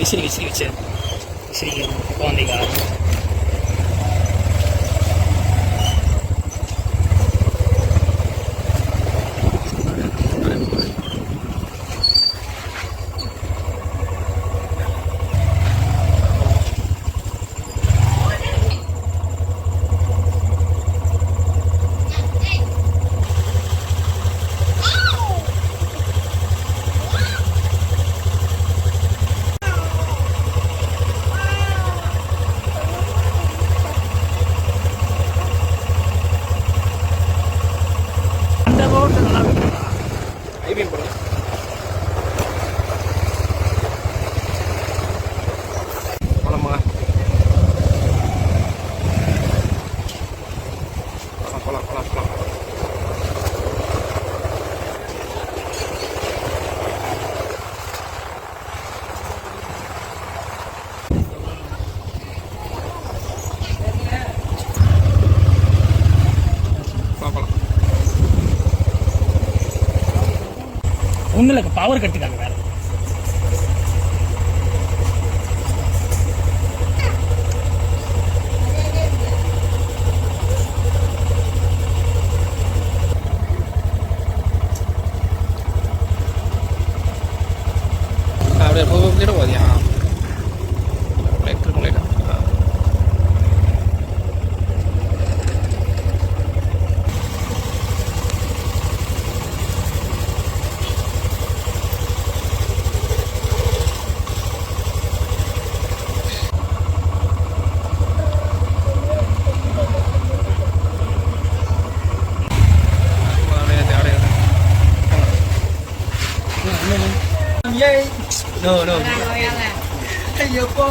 விசிறி விசிறி வச்சு விசிறிக்கணும் குழந்தைக்காக. ஒன்றும் இல்லை, பவர் கட்டுக்காங்க வேற. அப்படியே போக போதியா No. Ayo po.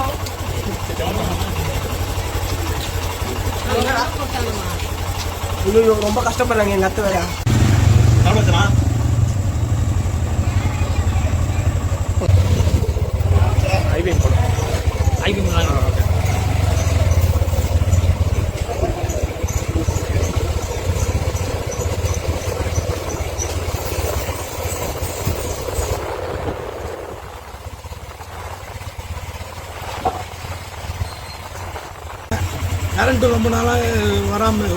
Dulu ரொம்ப கஷ்டப்படுறாங்க எங்க அத்தை வேற. ஆமாச்சனா. ஐவி போலாம். ஓகே. கரண்ட்டு ரொம்ப நாளாக வராமல்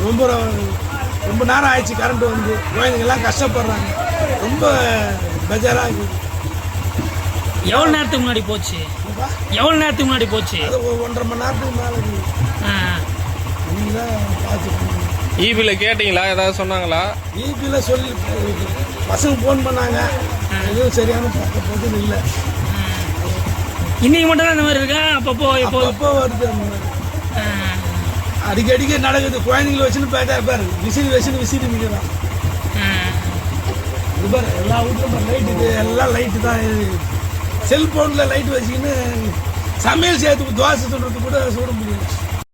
ரொம்ப நேரம் ஆயிடுச்சு. கரண்ட்டு வந்து குழந்தைங்கெல்லாம் கஷ்டப்படுறாங்க, ரொம்ப பெஜாராக இருக்குது. எவ்வளோ நேரத்துக்கு முன்னாடி போச்சு? எவ்வளோ நேரத்துக்கு முன்னாடி போச்சு? அது 1.5 மணி நேரத்துக்கு மேலே இருக்குது. தான் பார்த்துக்கணும். ஈபியில் கேட்டிங்களா? ஏதாவது சொன்னாங்களா? ஈபியில் சொல்லி பசங்க ஃபோன் பண்ணாங்க, எதுவும் சரியான பதில் இல்லை. இன்னைக்கு மட்டும் தான் இந்த மாதிரி இருக்கா? அப்பப்போ வருது அந்த மாதிரி. அடிக்கடிக்க நடக்குது. குழந்தைங்களை வச்சுன்னு பாரு, விசிறி நிற்கிறான். இது பாரு, எல்லா வீட்லையும் லைட்டு, எல்லாம் லைட்டு தான். செல்ஃபோனில் லைட் வச்சுக்கின்னு சமையல் செய்யறதுக்கு தோசை சுடுறதுக்கு கூட சுட முடியும்.